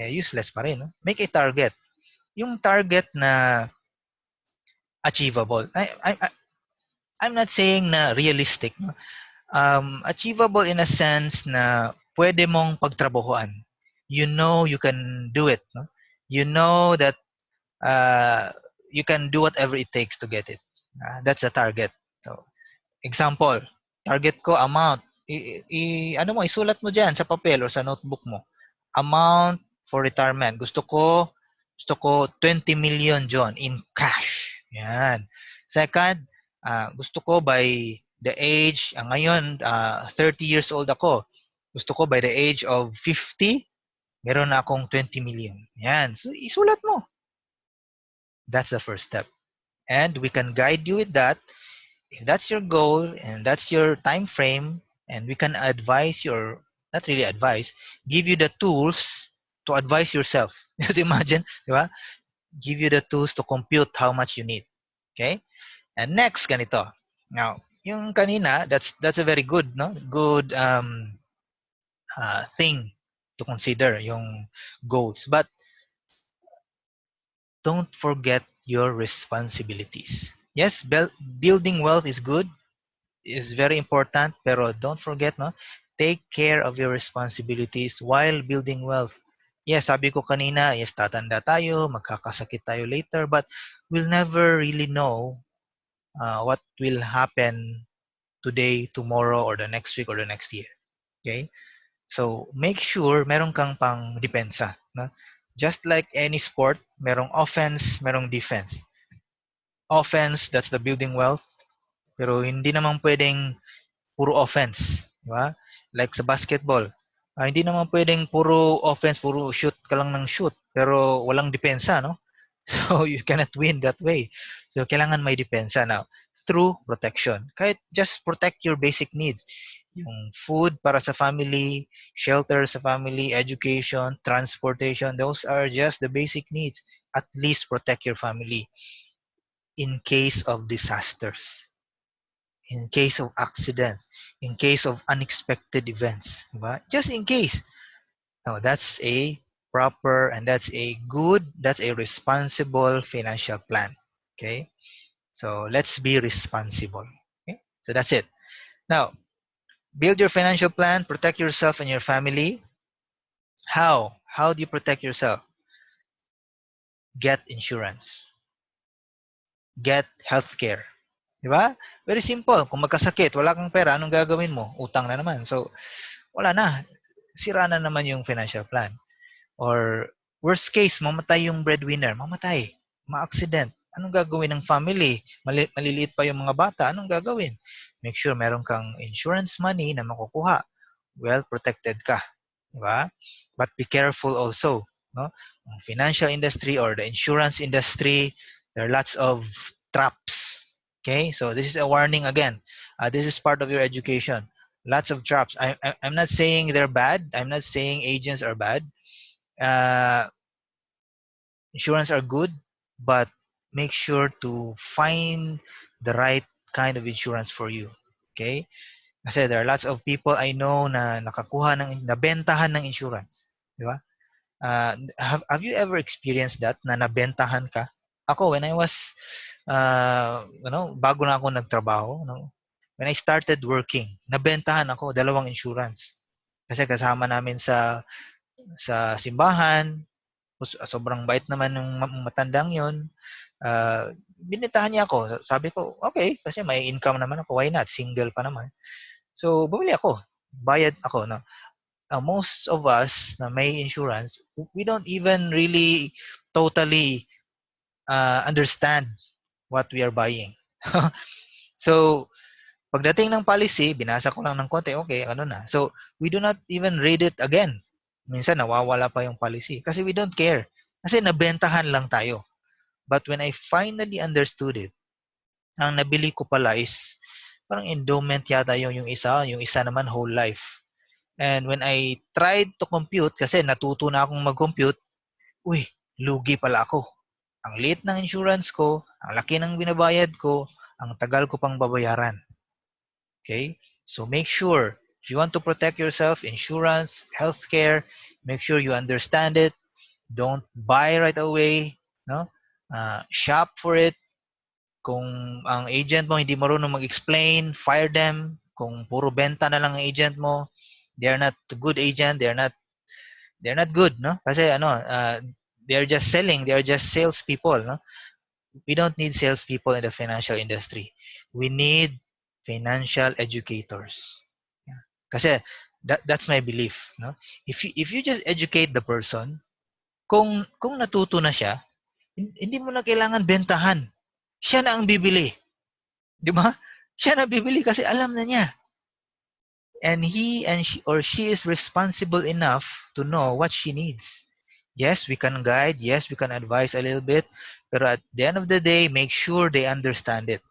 Useless pa rin. No? Make a target. Yung target na achievable. I'm not saying na realistic. No? Achievable in a sense na pwede mong pagtrabahuan. you know you can do it. No? You know that uh, you can do whatever it takes to get it. That's the target. So, example, target ko amount. Ano mo, isulat mo diyan sa papel or sa notebook mo. Amount for retirement. Gusto ko 20 million John in cash. Yan. Second, gusto ko by the age, ngayon 30 years old ako. Gusto ko by the age of 50, meron na akong 20 million. Yan. So isulat mo. That's the first step. And we can guide you with that. If that's your goal and that's your time frame, and we can advise you, or not really advise, give you the tools to advise yourself. Just imagine, di ba? Give you the tools to compute how much you need. Okay? And next, ganito. Now, yung kanina, that's a very good, no? Good thing to consider, yung goals. But don't forget your responsibilities. Yes, building wealth is good, is very important, pero don't forget, no? Take care of your responsibilities while building wealth. Yes, sabi ko kanina, yes, tatanda tayo, magkakasakit tayo later, but we'll never really know what will happen today, tomorrow, or the next week, or the next year. Okay? So, make sure meron kang pang depensa. No? Just like any sport, merong offense, merong defense. Offense, that's the building wealth. Pero hindi naman pwedeng puro offense. Di ba? Like sa basketball. Hindi naman pwedeng puro offense, puro shoot ka lang ng shoot. Pero walang depensa, no? So, you cannot win that way. So, kailangan may depensa now through protection. Kahit just protect your basic needs. Yung food para sa family, shelter sa family, education, transportation, those are just the basic needs. At least protect your family in case of disasters, in case of accidents, in case of unexpected events. Diba? Just in case. No, that's a proper and that's a responsible financial plan. Okay? So let's be responsible. Okay? So that's it. Now, build your financial plan, protect yourself and your family. How? How do you protect yourself? Get insurance. Get healthcare. Di ba? Very simple. Kung magkasakit, wala kang pera, anong gagawin mo? Utang na naman. So, wala na. Sira na naman yung financial plan. Or, worst case, mamatay yung breadwinner. Mamatay. Ma-accident. Anong gagawin ng family? Maliliit pa yung mga bata. Anong gagawin? Make sure meron kang insurance money na makukuha. Well protected ka. Diba? But be careful also. No? Ang financial industry or the insurance industry, there are lots of traps. Okay? So this is a warning again. This is part of your education. Lots of traps. I'm not saying they're bad. I'm not saying agents are bad. Insurance are good, but make sure to find the right kind of insurance for you. Okay? Kasi there are lots of people I know na nabentahan ng insurance. Di ba? Have you ever experienced that, na nabentahan ka? Ako, when I was, bago na ako nagtrabaho, no? When I started working, nabentahan ako, 2 insurance. Kasi kasama namin sa simbahan, sobrang bait naman ng matandang yon. Binitahan niya ako. Sabi ko, okay, kasi may income naman ako, why not? Single pa naman. So, bumili ako. Bayad ako. No? Most of us na may insurance, we don't even really totally understand what we are buying. So, pagdating ng policy, binasa ko lang ng konti, okay, ano na. So, we do not even read it again. Minsan, nawawala pa yung policy. Kasi we don't care. Kasi nabentahan lang tayo. But when I finally understood it, ang nabili ko pala is parang endowment yata yung isa naman whole life. And when I tried to compute, kasi natuto na akong mag-compute, uy, lugi pala ako. Ang liit ng insurance ko, ang laki ng binabayad ko, ang tagal ko pang babayaran. Okay? So make sure, if you want to protect yourself, insurance, healthcare, make sure you understand it. Don't buy right away. No? Shop for it. Kung ang agent mo hindi marunong mag-explain, fire them. Kung puro benta na lang ang agent mo, they are not a good agent, they are not They're not good, no? Kasi they're just selling, they're just salespeople, no? We don't need salespeople in the financial industry. We need financial educators. Yeah. Kasi that's my belief, no? If you just educate the person, kung natuto na siya, hindi mo na kailangan bentahan. Siya na ang bibili, 'di ba? Siya na bibili kasi alam na niya. And he and she or she is responsible enough to know what she needs. Yes, we can guide, yes, we can advise a little bit, but at the end of the day, make sure they understand it.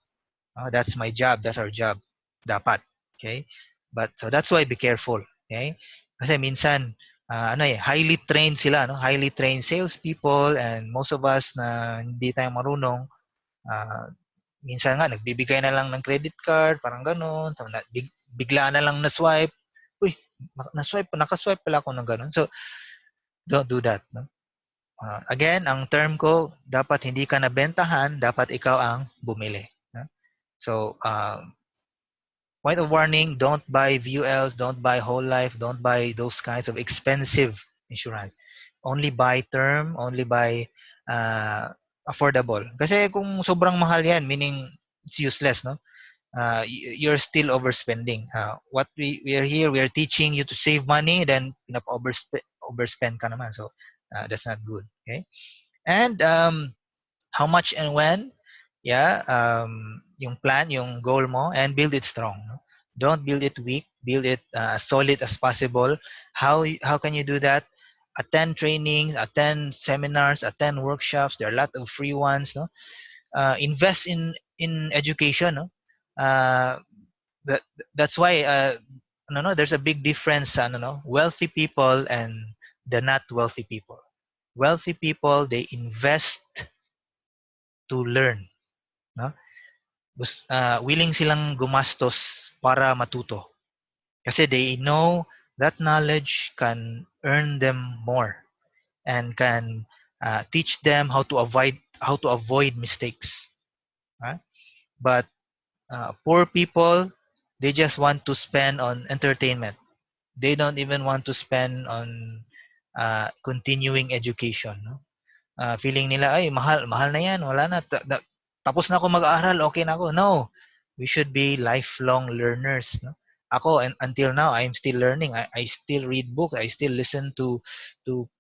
That's my job, that's our job. Dapat. Okay? But so that's why be careful. Okay? Kasi minsan highly trained sila, no? Highly trained salespeople, and most of us na hindi tayo marunong, minsan nga nagbibigay na lang ng credit card, parang gano'n, bigla na lang na-swipe. Uy, nakaswipe pala ako ng gano'n. So, don't do that. No? Again, ang term ko, dapat hindi ka nabentahan, dapat ikaw ang bumili. No? So, point of warning, don't buy VULs, don't buy whole life, don't buy those kinds of expensive insurance. Only buy term, only buy affordable. Kasi kung sobrang mahal yan, meaning it's useless, no? You're still overspending. What we are here, we are teaching you to save money, then overspend ka naman. So that's not good. Okay, and how much and when? Yeah, yung plan, yung goal mo, and build it strong. No? Don't build it weak. Build it solid as possible. How can you do that? Attend trainings, attend seminars, attend workshops. There are a lot of free ones. No, invest in education. No, uh, that that's why no, there's a big difference. Wealthy people and the not wealthy people. Wealthy people, they invest to learn. No? Willing silang gumastos para matuto. Kasi they know that knowledge can earn them more and can teach them how to avoid mistakes. Huh? But poor people, they just want to spend on entertainment. They don't even want to spend on continuing education. No? Feeling nila, ay, mahal na yan, wala na. Tapos na ako mag-aaral, okay na ako. No, we should be lifelong learners. No? Ako, and until now, I'm still learning. I still read books. I still listen to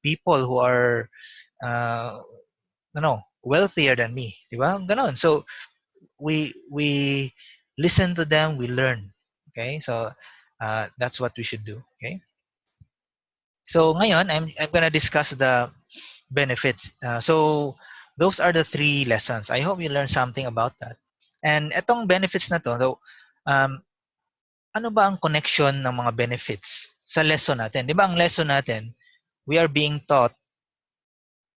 people who are, uh, wealthier than me. Di ba? Ganon. So, we listen to them, we learn. Okay? So, that's what we should do. Okay? So, ngayon, I'm gonna discuss the benefits. So, those are the 3 lessons. I hope you learned something about that. And etong benefits na to, so, ano ba ang connection ng mga benefits sa lesson natin? Di ba ang lesson natin, we are being taught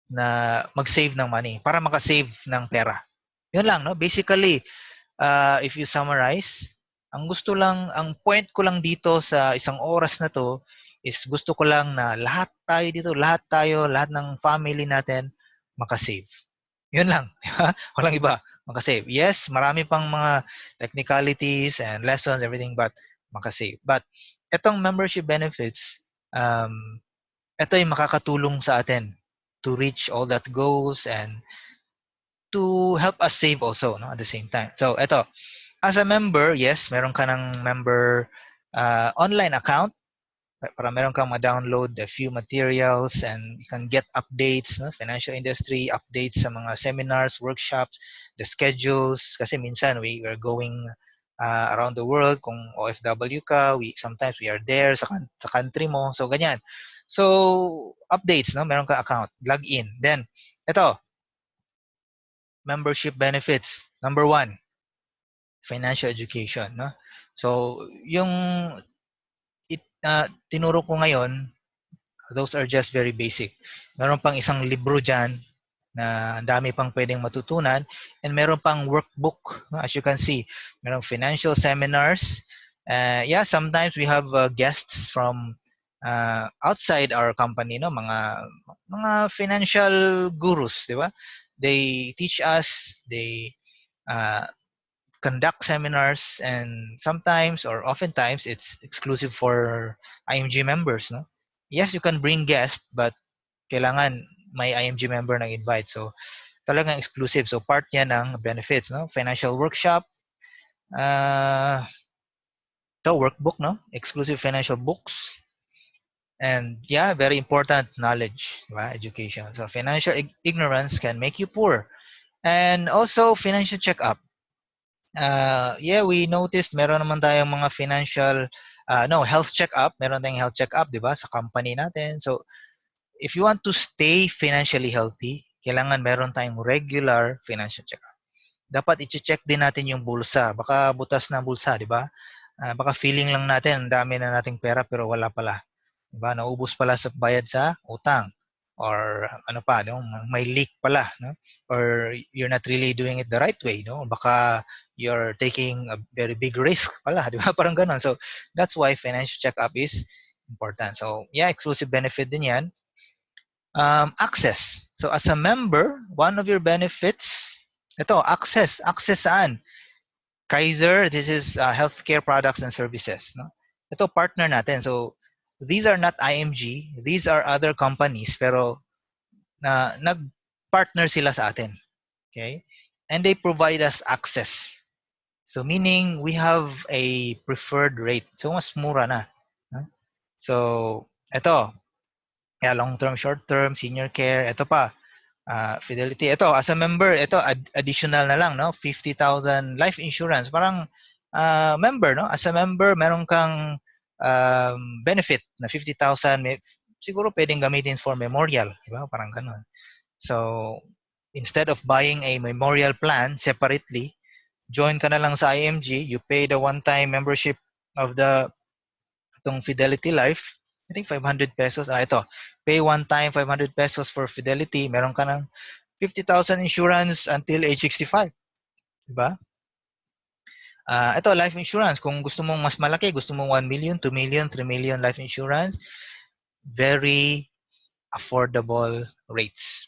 na mag-save ng money para makasave ng pera. Yun lang, no? Basically, if you summarize, ang point ko lang dito sa isang oras na to is gusto ko lang na lahat tayo, lahat ng family natin makasave. Yun lang. Walang iba. Makasave. Yes, marami pang mga technicalities and lessons, everything, but makasave. But etong membership benefits, ito yung makakatulong sa atin to reach all that goals and to help us save also, no, at the same time. So, ito, as a member, yes, meron ka ng member online account para meron kang ma-download a few materials and you can get updates, no, financial industry updates sa mga seminars, workshops, the schedules, kasi minsan we are going around the world. Kung OFW ka, sometimes we are there sa country mo, so ganyan. So updates, no, meron ka account, log in. Then ito, membership benefits. Number 1, financial education, no? So yung tinuro ko ngayon, those are just very basic. Meron pang isang libro dyan na ang dami pang pwedeng matutunan, and meron pang workbook, no? As you can see, merong financial seminars. Yeah, sometimes we have guests from outside our company, no, mga financial gurus, di ba? They teach us, they uh, conduct seminars, and sometimes or oftentimes it's exclusive for IMG members, no? yes, you can bring guests, but kailangan may IMG member ng invite. So, talagang exclusive. So, part niya ng benefits, no? Financial workshop, the workbook, no? Exclusive financial books, and yeah, very important, knowledge, right? Education. So, financial ignorance can make you poor. And also, financial checkup. Yeah, we noticed meron naman tayong mga financial, no, health checkup. Meron tayong health checkup, di ba, sa company natin. So, if you want to stay financially healthy, kailangan meron tayong regular financial checkup. Dapat i-check din natin yung bulsa. Baka butas na bulsa, di ba? Baka feeling lang natin, ang dami na nating pera pero wala pala. Diba? Naubos pala sa bayad sa utang. Or ano pa, no? May leak pala. No? Or you're not really doing it the right way. No? Baka you're taking a very big risk pala. Di ba? Parang ganun. So, that's why financial checkup is important. So, yeah, exclusive benefit din yan. Access. So, as a member, one of your benefits, ito, access. Access saan? Kaiser, this is healthcare products and services. No? Ito, partner natin. So, these are not IMG. These are other companies, pero nag-partner sila sa atin. Okay? And they provide us access. So, meaning we have a preferred rate. So, mas mura na. No? So, ito, yeah, long-term, short-term, senior care, ito pa, Fidelity. Ito, as a member, ito, additional na lang, no? 50,000 life insurance. Parang member, no? As a member, meron kang benefit na 50,000. Siguro pwedeng gamitin for memorial. Diba? Parang ganun. So, instead of buying a memorial plan separately, join ka na lang sa IMG, you pay the one-time membership of itong Fidelity Life, I think 500 pesos. Ito, pay one time 500 pesos for Fidelity. Meron ka ng 50,000 insurance until age 65. Diba? Ito, life insurance. Kung gusto mong mas malaki, gusto mong 1 million, 2 million, 3 million life insurance, very affordable rates.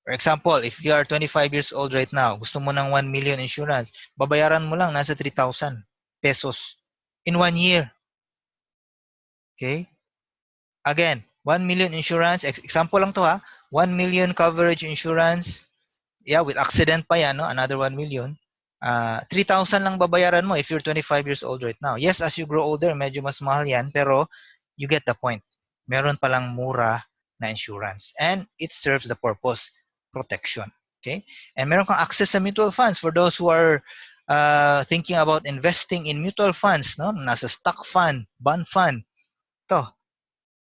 For example, if you are 25 years old right now, gusto mo ng 1 million insurance, babayaran mo lang nasa 3,000 pesos in 1 year. Okay? Again, 1 million insurance, example lang to ha, 1 million coverage insurance, yeah, with accident pa yan, no? Another 1 million. 3,000 lang babayaran mo if you're 25 years old right now. Yes, as you grow older, medyo mas mahal yan, pero you get the point. Meron palang mura na insurance. And it serves the purpose, protection. Okay? And meron kang access sa mutual funds for those who are thinking about investing in mutual funds, no? Nasa stock fund, bond fund. Ito,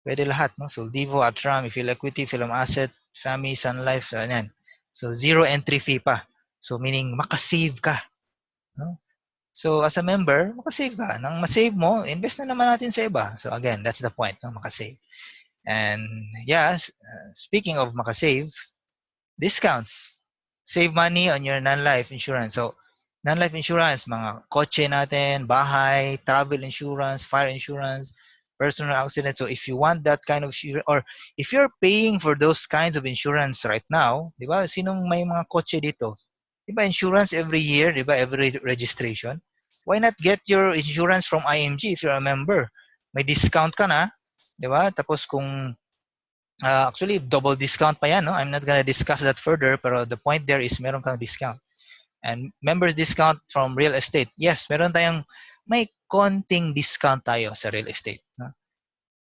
pwede lahat, no? Soldivo, Atram, Phil Equity, Philom Asset, FAMI, Sun Life, yan. So, zero entry fee pa. So, meaning, makasave ka. No? So, as a member, makasave ka. Nang masave mo, invest na naman natin sa iba. So, again, that's the point, no? Makasave. And, yeah, speaking of makasave, discounts. Save money on your non-life insurance. So, non-life insurance, mga kotse natin, bahay, travel insurance, fire insurance, personal accident. So, if you want that kind of insurance, or if you're paying for those kinds of insurance right now, di ba, sinong may mga kotse dito? Di ba, insurance every year, di ba, every registration? Why not get your insurance from IMG if you're a member? May discount ka na, di ba? Tapos kung actually, double discount pa yan, no? I'm not gonna discuss that further, pero the point there is meron kang discount. And members discount from real estate. Yes, meron tayong, may konting discount tayo sa real estate. No?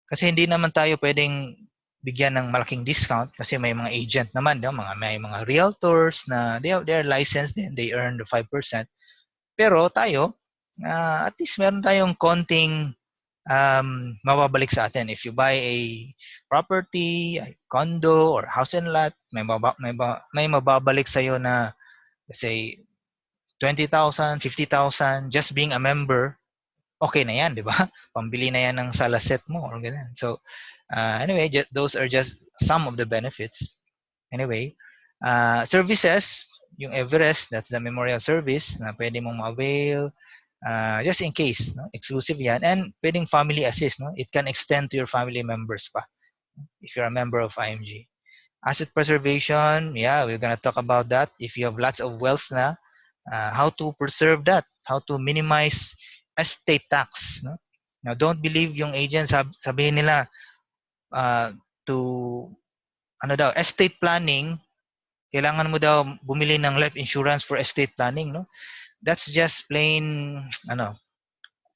Kasi hindi naman tayo pwedeng bigyan ng malaking discount kasi may mga agent naman, no? May mga realtors na they're licensed and they earn the 5%. Pero tayo, at least meron tayong konting mababalik sa atin. If you buy a property, a condo, or house and lot, may mababalik sa'yo na, let's say, 20,000, 50,000, just being a member, okay na yan, di ba? Pambili na yan ng sala set mo, or ganyan. So, anyway, those are just some of the benefits. Anyway, services, yung Everest, that's the memorial service na pwede mong ma-avail, just in case, no? Exclusive yan. And pwedeng family assist, no? It can extend to your family members pa if you're a member of IMG. Asset preservation, yeah, we're gonna talk about that. If you have lots of wealth na, how to preserve that, how to minimize estate tax, no? Now, don't believe yung agents, sabihin nila, uh, to estate planning, kailangan mo daw bumili ng life insurance for estate planning, no? That's just plain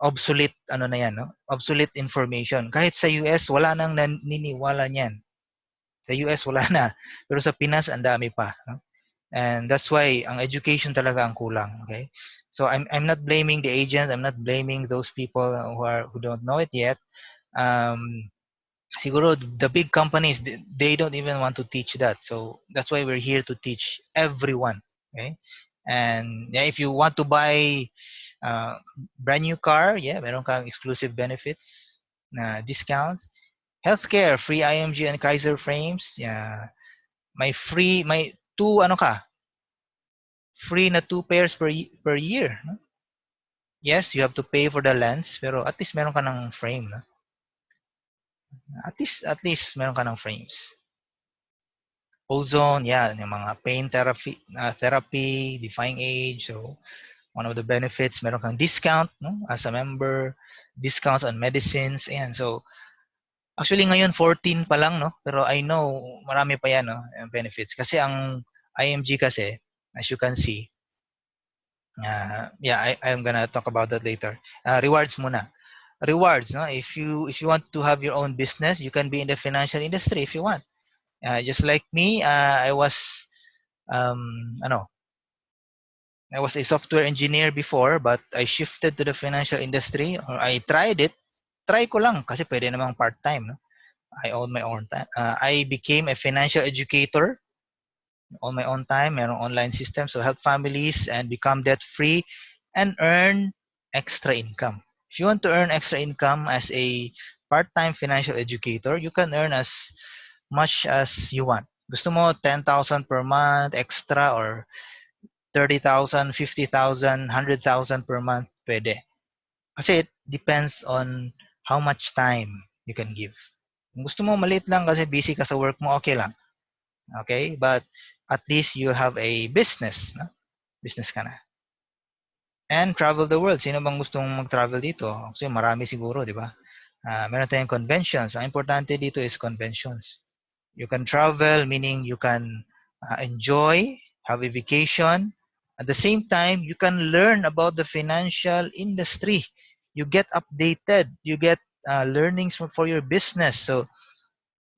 obsolete na yan, no? Obsolete information. Kahit sa US wala nang naniniwala niyan. Sa US wala na. Pero sa Pinas ang dami pa, no? And that's why ang education talaga ang kulang, okay? So I'm not blaming the agents, I'm not blaming those people who don't know it yet. Siguro the big companies, they don't even want to teach that. So that's why we're here to teach everyone, okay? And yeah, if you want to buy brand new car, yeah, meron kang exclusive benefits na discounts. Healthcare, free IMG and Kaiser frames. Yeah, may two free na 2 pairs per year. No? Yes, you have to pay for the lens, pero at least meron ka ng frame. No? At least meron ka ng frames. Ozone, yeah, yung mga pain therapy, defying age. So one of the benefits, meron kang discount, no? As a member, discounts on medicines. Ayan, so actually ngayon 14 pa lang, no? Pero I know marami pa yan, no? Benefits. Kasi ang IMG kasi, as you can see, yeah, I'm gonna talk about that later. Rewards muna. Rewards, no? If you want to have your own business, you can be in the financial industry if you want. Just like me, um, ano, I was a software engineer before, but I shifted to the financial industry, or I tried it. Try ko lang kasi pwede namang part-time, no? I own my own time. I became a financial educator on my own time. Merong online system, so help families and become debt-free and earn extra income. If you want to earn extra income as a part-time financial educator, you can earn as much as you want. Gusto mo 10,000 per month extra or 30,000, 50,000, 100,000 per month, pwede. Kasi it depends on how much time you can give. Kung gusto mo maliit lang kasi busy ka sa work mo, okay lang. Okay? But at least you have a business. No? Business ka na. And travel the world. Sino bang gustong mag-travel dito? Kasi marami siguro, di ba? Meron tayong conventions. Ang importante dito is conventions. You can travel, meaning you can enjoy, have a vacation. At the same time, you can learn about the financial industry. You get updated. You get learnings for your business. So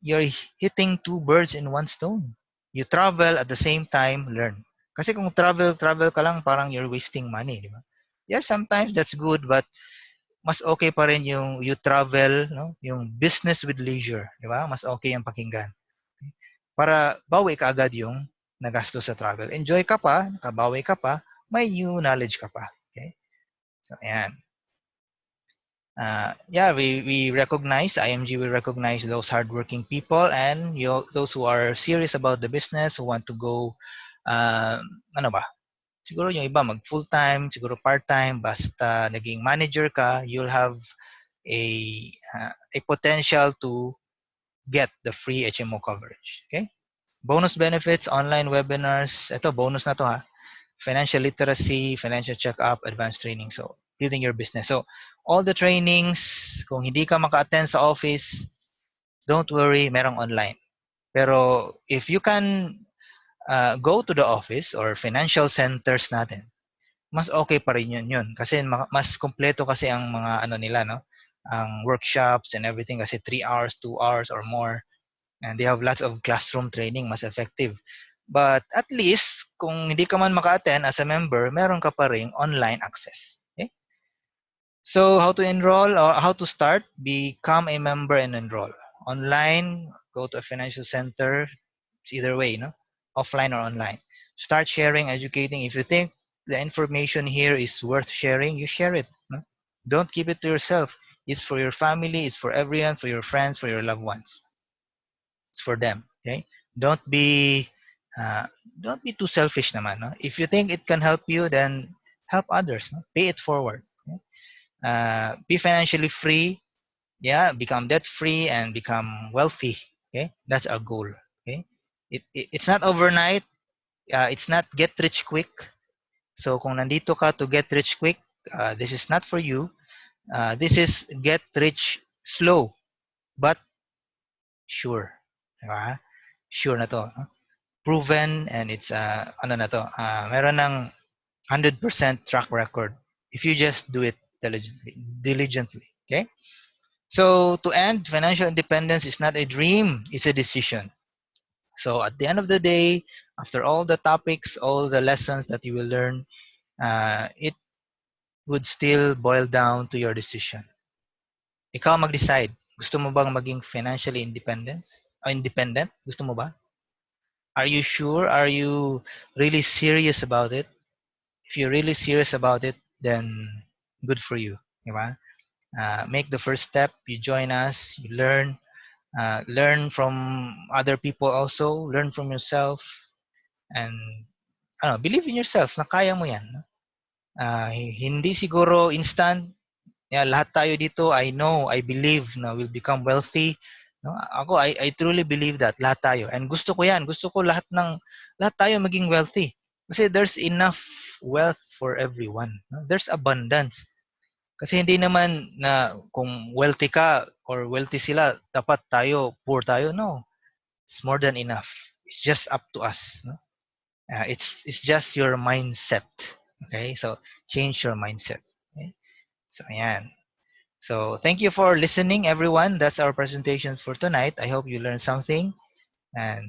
you're hitting two birds in one stone. You travel at the same time, learn. Kasi kung travel ka lang, parang you're wasting money, di ba? Yes, sometimes that's good, but mas okay pa rin yung you travel, no? Yung business with leisure, di ba? Mas okay yung pakinggan. Para bawi ka agad yung nagasto sa travel. Enjoy ka pa, nakabawi ka pa, may new knowledge ka pa. Okay? So, ayan. Yeah, we recognize, IMG will recognize those hardworking people and those who are serious about the business, who want to go, ano ba, siguro yung iba mag full-time, siguro part-time, basta naging manager ka, you'll have a potential to get the free HMO coverage. Okay? Bonus benefits, online webinars, ito bonus na to ha. Financial literacy, financial check-up, advanced training. So, building your business. So, all the trainings, kung hindi ka maka-attend sa office, don't worry, merong online. Pero if you can go to the office or financial centers natin, mas okay pa rin yun. Kasi mas kompleto kasi ang mga ano nila, no? Ang workshops and everything kasi 3 hours, 2 hours or more. And they have lots of classroom training, mas effective. But at least, kung hindi ka man maka-attend as a member, meron ka pa ring online access. Okay? So, how to enroll or how to start? Become a member and enroll. Online, go to a financial center. It's either way, no? Offline or online. Start sharing, educating. If you think the information here is worth sharing, you share it. No? Don't keep it to yourself. It's for your family, it's for everyone, for your friends, for your loved ones. It's for them. Okay? Don't be uh, don't be too selfish naman. No? If you think it can help you, then help others. No? Pay it forward. Okay? Be financially free. Yeah, become debt free and become wealthy. Okay, that's our goal. Okay, it's not overnight. It's not get rich quick. So kung nandito ka to get rich quick, this is not for you. This is get rich slow, but sure. Diba? Sure na to. No? Proven, and it's ano na to, meron ng 100% track record if you just do it diligently. Okay? So to end, financial independence is not a dream, it's a decision. So at the end of the day, after all the topics, all the lessons that you will learn, it would still boil down to your decision. Ikaw mag-decide. Gusto mo bang maging financially independent? Gusto mo ba? Are you sure? Are you really serious about it? If you're really serious about it, then good for you. Diba? Make the first step. You join us. You learn. Learn from other people also. Learn from yourself. And believe in yourself na kaya mo yan. Hindi siguro instant. Yeah, lahat tayo dito, I know, I believe na we'll become wealthy. No? Ako, I truly believe that. Lahat tayo. And gusto ko yan. Gusto ko lahat tayo maging wealthy. Kasi there's enough wealth for everyone. No? There's abundance. Kasi hindi naman na kung wealthy ka or wealthy sila, dapat tayo, poor tayo. No. It's more than enough. It's just up to us. No? It's just your mindset. Okay? So, change your mindset. Okay? So, ayan. So, thank you for listening, everyone. That's our presentation for tonight. I hope you learned something. And